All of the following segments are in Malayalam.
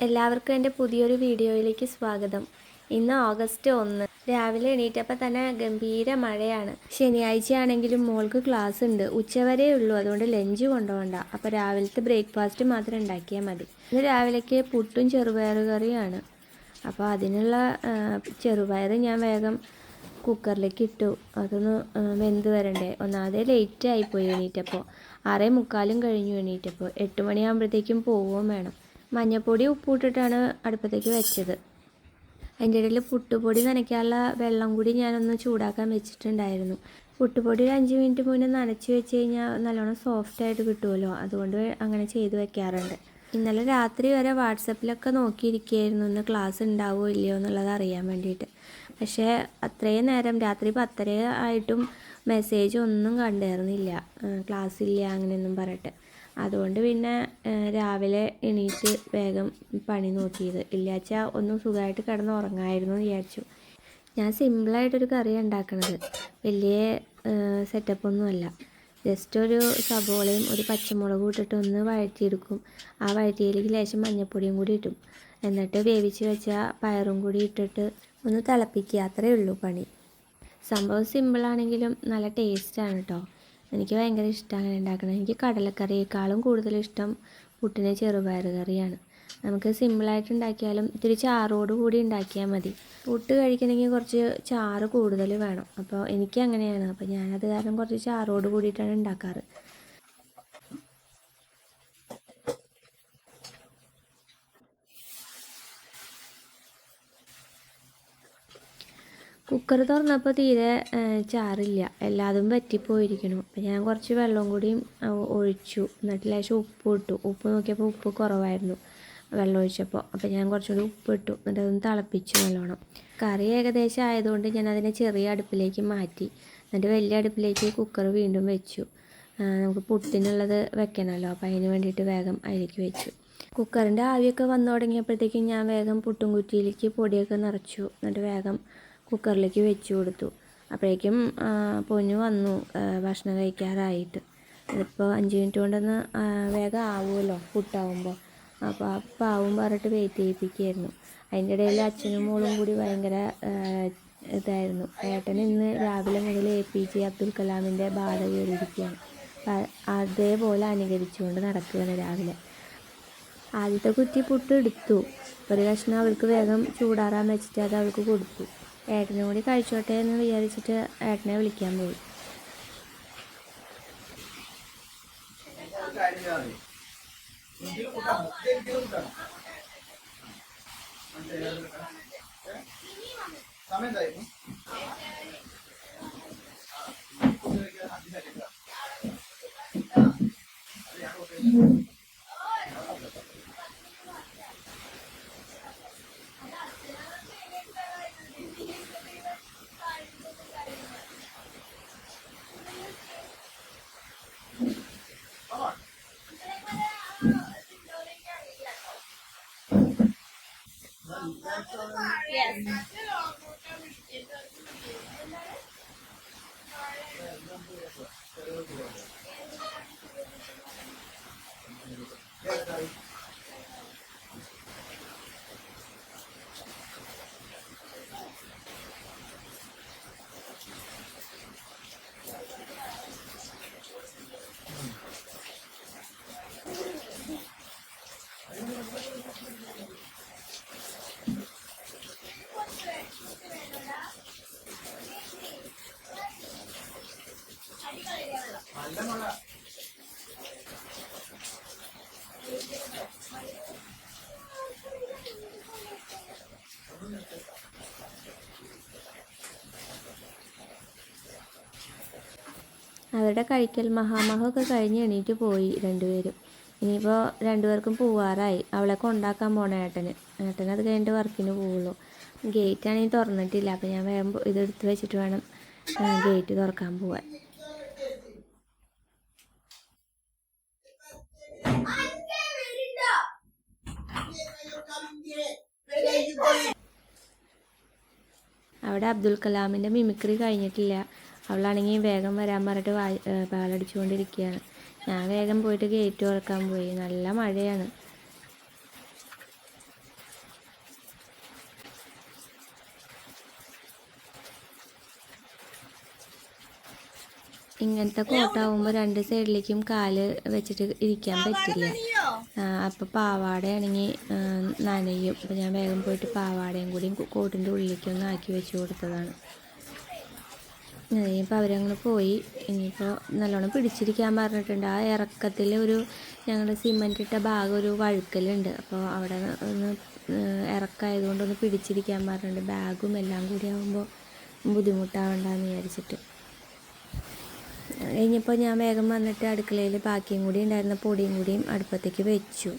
എല്ലാവർക്കും എൻ്റെ പുതിയൊരു വീഡിയോയിലേക്ക് സ്വാഗതം. ഇന്ന് ഓഗസ്റ്റ് 1. രാവിലെ എണീറ്റപ്പോൾ തന്നെ ഗംഭീര മഴയാണ്. ശനിയാഴ്ചയാണെങ്കിലും മോൾക്ക് ക്ലാസ് ഉണ്ട്. ഉച്ചവരേ ഉള്ളൂ, അതുകൊണ്ട് ലഞ്ച് കൊണ്ടുപോകണ്ട. അപ്പോൾ രാവിലത്തെ ബ്രേക്ക്ഫാസ്റ്റ് മാത്രം ഉണ്ടാക്കിയാൽ മതി. ഇന്ന് രാവിലേക്ക് പുട്ടും ചെറുപയർ കറിയാണ്. അപ്പോൾ അതിനുള്ള ചെറുപയർ ഞാൻ വേഗം കുക്കറിലേക്ക് ഇട്ടു. അതൊന്ന് വെന്ത് വരണ്ടേ. ഒന്നാമതേ ലേറ്റ് ആയിപ്പോയി എണീറ്റപ്പോൾ. 6:45 കഴിഞ്ഞു എണീറ്റപ്പോൾ. 8 മണിയാകുമ്പോഴത്തേക്കും പോവുകയും വേണം. മഞ്ഞൾപ്പൊടി ഉപ്പിട്ടിട്ടാണ് അടുപ്പത്തേക്ക് വെച്ചത്. അതിൻ്റെ ഇടയിൽ പുട്ടുപൊടി നനയ്ക്കാനുള്ള വെള്ളം കൂടി ഞാനൊന്ന് ചൂടാക്കാൻ വെച്ചിട്ടുണ്ടായിരുന്നു. പുട്ടുപൊടി ഒരു 5 മിനിറ്റ് മുന്നേ നനച്ച് വെച്ച് കഴിഞ്ഞാൽ നല്ലോണം സോഫ്റ്റായിട്ട് കിട്ടുമല്ലോ, അതുകൊണ്ട് അങ്ങനെ ചെയ്ത് വെക്കാറുണ്ട്. ഇന്നലെ രാത്രി വരെ വാട്സപ്പിലൊക്കെ നോക്കിയിരിക്കുകയായിരുന്നു ഇന്ന് ക്ലാസ് ഉണ്ടാവുമോ ഇല്ലയോ എന്നുള്ളത് അറിയാൻ വേണ്ടിയിട്ട്. പക്ഷേ അത്രയും നേരം രാത്രി 10:30 ആയിട്ടും മെസ്സേജ് ഒന്നും കണ്ടിരുന്നില്ല, ക്ലാസ് ഇല്ല അങ്ങനെയൊന്നും പറഞ്ഞിട്ട്. അതുകൊണ്ട് പിന്നെ രാവിലെ എണീറ്റ് വേഗം പണി നോക്കിയത്. ഇല്ലാച്ചാൽ ഒന്ന് സുഖമായിട്ട് കിടന്ന് ഉറങ്ങാമായിരുന്നു എന്ന് വിചാരിച്ചു. ഞാൻ സിമ്പിളായിട്ടൊരു കറിയാണ് ഉണ്ടാക്കുന്നത്. വലിയ സെറ്റപ്പൊന്നുമല്ല. ജസ്റ്റ് ഒരു സബോളയും ഒരു പച്ചമുളകും ഇട്ടിട്ട് ഒന്ന് വഴറ്റിയെടുക്കും. ആ വഴറ്റിയിലേക്ക് ലേശം മഞ്ഞൾപ്പൊടിയും കൂടി ഇട്ടും, എന്നിട്ട് വേവിച്ച് വെച്ച പയറും കൂടി ഇട്ടിട്ട് ഒന്ന് തിളപ്പിക്കുക. അത്രയേ ഉള്ളൂ പണി. സംഭവം സിമ്പിളാണെങ്കിലും നല്ല ടേസ്റ്റാണ് കേട്ടോ. എനിക്ക് ഭയങ്കര ഇഷ്ടമാണ് അങ്ങനെ ഉണ്ടാക്കണം. എനിക്ക് കടലക്കറിയേക്കാളും കൂടുതലിഷ്ടം പുട്ടിന് ചെറുപയർ കറിയാണ്. നമുക്ക് സിമ്പിളായിട്ട് ഉണ്ടാക്കിയാലും ഇത്തിരി ചാറോട് കൂടി ഉണ്ടാക്കിയാൽ മതി. പുട്ട് കഴിക്കണമെങ്കിൽ കുറച്ച് ചാറ് കൂടുതൽ വേണം. അപ്പോൾ എനിക്ക് അങ്ങനെയാണ്. അപ്പോൾ ഞാനത് കാരണം കുറച്ച് ചാറോട് കൂടിയിട്ടാണ് ഉണ്ടാക്കാറ്. കുക്കർ തുറന്നപ്പോൾ തീരെ ചാറില്ല, എല്ലാതും വറ്റിപ്പോയിരിക്കണം. അപ്പം ഞാൻ കുറച്ച് വെള്ളം കൂടിയും ഒഴിച്ചു. എന്നിട്ട് ലേശം ഉപ്പ് ഇട്ടു. ഉപ്പ് നോക്കിയപ്പോൾ ഉപ്പ് കുറവായിരുന്നു വെള്ളം ഒഴിച്ചപ്പോൾ. അപ്പോൾ ഞാൻ കുറച്ചുകൂടി ഉപ്പ് ഇട്ടു. എന്നിട്ട് അതൊന്ന് തിളപ്പിച്ചു നല്ലോണം. കറി ഏകദേശം ആയതുകൊണ്ട് ഞാൻ അതിനെ ചെറിയ അടുപ്പിലേക്ക് മാറ്റി. എന്നിട്ട് വലിയ അടുപ്പിലേക്ക് കുക്കർ വീണ്ടും വെച്ചു. നമുക്ക് പുട്ടിനുള്ളത് വെക്കണമല്ലോ, അപ്പോൾ അതിന് വേണ്ടിയിട്ട് വേഗം അതിലേക്ക് വെച്ചു. കുക്കറിൻ്റെ ആവിയൊക്കെ വന്നു തുടങ്ങിയപ്പോഴത്തേക്കും ഞാൻ വേഗം പുട്ടും കുറ്റിയിലേക്ക് പൊടിയൊക്കെ നിറച്ചു. എന്നിട്ട് വേഗം കുക്കറിലേക്ക് വെച്ച് കൊടുത്തു. അപ്പോഴേക്കും പൊന്നു വന്നു ഭക്ഷണം കഴിക്കാറായിട്ട്. ഇതിപ്പോൾ 5 മിനിറ്റ് കൊണ്ടൊന്ന് വേഗം ആവുമല്ലോ പുട്ടാവുമ്പോൾ. അപ്പോൾ ആ പാവും പറഞ്ഞിട്ട് വെയിറ്റ് ചെയ്യിപ്പിക്കുകയായിരുന്നു. അതിൻ്റെ ഇടയിൽ അച്ഛനും മോളും കൂടി ഭയങ്കര ഇതായിരുന്നു. ഏട്ടൻ ഇന്ന് രാവിലെ മുതൽ APJ അബ്ദുൽ കലാമിൻ്റെ ബാധ കയറിയിരിക്കുകയാണ്. അതേപോലെ അനുകരിച്ചുകൊണ്ട് നടക്കുകയാണ് രാവിലെ. ആദ്യത്തെ കുറ്റി പുട്ട് എടുത്തു. ഒരു കഷ്ണം അവൾക്ക് വേഗം ചൂടാറാൻ വെച്ചിട്ട് അത് അവൾക്ക് കൊടുത്തു. ഏട്ടനും കൂടി കഴിച്ചോട്ടെ എന്ന് വിചാരിച്ചിട്ട് ഏട്ടനെ വിളിക്കാൻ പോയി. അവരുടെ കഴിക്കൽ മഹാമഹമൊക്കെ കഴിഞ്ഞ് എണീറ്റ് പോയി രണ്ടുപേരും. ഇനിയിപ്പോൾ രണ്ടുപേർക്കും പോവാറായി. അവളെ കൊണ്ടാക്കാൻ പോകണം ഏട്ടന് അത് കഴിഞ്ഞിട്ട് വർക്കിന് പോവുള്ളൂ. ഗേറ്റാണെങ്കിൽ തുറന്നിട്ടില്ല. അപ്പോൾ ഞാൻ വേഗം ഇതെടുത്ത് വെച്ചിട്ട് വേണം ഗേറ്റ് തുറക്കാൻ പോവാൻ. അവിടെ അബ്ദുൽ കലാമിൻ്റെ മിമിക്രി കഴിഞ്ഞിട്ടില്ല. അവളാണെങ്കിൽ വേഗം വരാൻ പറഞ്ഞിട്ട് പാലടിച്ചുകൊണ്ടിരിക്കുകയാണ്. ഞാൻ വേഗം പോയിട്ട് ഗേറ്റ് തുറക്കാൻ പോയി. നല്ല മഴയാണ്. ഇങ്ങനത്തെ കോട്ടാവുമ്പോൾ രണ്ട് സൈഡിലേക്കും കാല് വെച്ചിട്ട് ഇരിക്കാൻ പറ്റില്ല. അപ്പോൾ പാവാടയാണെങ്കിൽ നനയും. അപ്പോൾ ഞാൻ വേഗം പോയിട്ട് പാവാടയും കൂടി കോട്ടിൻ്റെ ഉള്ളിലേക്കൊന്ന് ആക്കി വെച്ച് കൊടുത്തതാണ്. ഇനിയിപ്പോൾ അവരങ്ങനെ പോയി. ഇനിയിപ്പോൾ നല്ലോണം പിടിച്ചിരിക്കാൻ പറഞ്ഞിട്ടുണ്ട്. ആ ഇറക്കത്തിൽ ഞങ്ങൾ സിമൻറ്റ് ഇട്ട ഭാഗം ഒരു വഴുക്കലുണ്ട്. അപ്പോൾ അവിടെ ഒന്ന് ഇറക്കമായതുകൊണ്ടൊന്ന് പിടിച്ചിരിക്കാൻ പറഞ്ഞിട്ടുണ്ട്. ബാഗും എല്ലാം കൂടി ആകുമ്പോൾ ബുദ്ധിമുട്ടാവണ്ടെന്ന് വിചാരിച്ചിട്ട്. കഴിഞ്ഞപ്പോൾ ഞാൻ വേഗം വന്നിട്ട് അടുക്കളയിൽ ബാക്കിയും കൂടി ഉണ്ടായിരുന്ന പൊടിയും കൂടിയും അടുപ്പത്തേക്ക് വെച്ചു.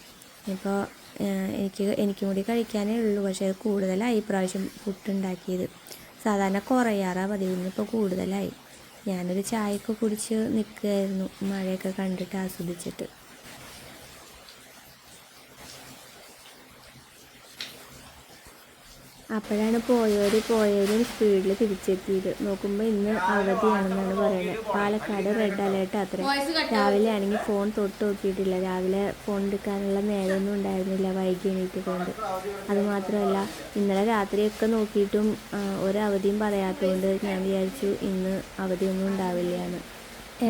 ഇപ്പോൾ എനിക്കും കൂടി കഴിക്കാനേ ഉള്ളൂ. പക്ഷേ അത് കൂടുതലായി ഇപ്രാവശ്യം പുട്ടുണ്ടാക്കിയത്. സാധാരണ കുറയാറാ പതിവ്, ഇന്നിപ്പോൾ കൂടുതലായി. ഞാനൊരു ചായയൊക്കെ കുടിച്ച് നിൽക്കുകയായിരുന്നു, മഴയൊക്കെ കണ്ടിട്ട് ആസ്വദിച്ചിട്ട്. അപ്പോഴാണ് പോയവരും സ്പീഡിൽ തിരിച്ചെത്തിയത്. നോക്കുമ്പോൾ ഇന്ന് അവധിയാണെന്നാണ് പറയുന്നത്. പാലക്കാട് റെഡ് അലേർട്ട് അത്ര. രാവിലെ ആണെങ്കിൽ ഫോൺ തൊട്ട് നോക്കിയിട്ടില്ല. രാവിലെ ഫോൺ എടുക്കാനുള്ള നേരമൊന്നും ഉണ്ടായിരുന്നില്ല, വൈകി എണീറ്റതുകൊണ്ട്. അതുമാത്രമല്ല ഇന്നലെ രാത്രിയൊക്കെ നോക്കിയിട്ടും ഒരവധിയും പറയാത്തതുകൊണ്ട് ഞാൻ വിചാരിച്ചു ഇന്ന് അവധിയൊന്നും ഉണ്ടാവില്ലയെന്ന്.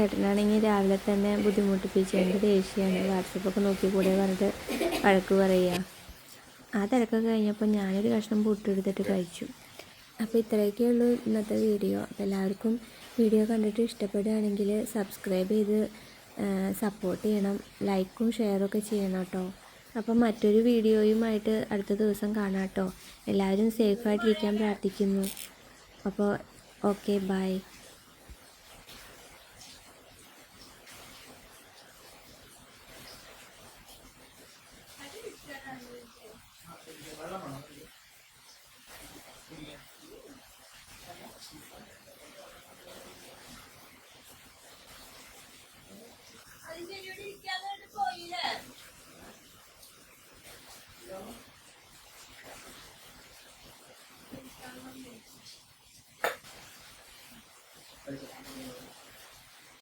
ഏട്ടനാണെങ്കിൽ രാവിലെ തന്നെ ബുദ്ധിമുട്ടിപ്പിച്ചതിൻ്റെ ദേഷ്യമാണ്. വാട്സപ്പൊക്കെ നോക്കിക്കൂടെ പറഞ്ഞിട്ട് വഴക്ക് പറയുക. ആ തിരക്കൊക്കെ കഴിഞ്ഞപ്പോൾ ഞാനൊരു കഷ്ണം പുട്ടെടുത്തിട്ട് കഴിച്ചു. അപ്പോൾ ഇത്രയൊക്കെ ഉള്ളൂ ഇന്നത്തെ വീഡിയോ. അപ്പോൾ എല്ലാവർക്കും വീഡിയോ കണ്ടിട്ട് ഇഷ്ടപ്പെടുകയാണെങ്കിൽ സബ്സ്ക്രൈബ് ചെയ്ത് സപ്പോർട്ട് ചെയ്യണം. ലൈക്കും ഷെയറൊക്കെ ചെയ്യണം കേട്ടോ. അപ്പം മറ്റൊരു വീഡിയോയുമായിട്ട് അടുത്ത ദിവസം കാണാം കേട്ടോ. എല്ലാവരും സേഫായിട്ടിരിക്കാൻ പ്രാർത്ഥിക്കുന്നു. അപ്പോൾ ഓക്കെ, ബൈ.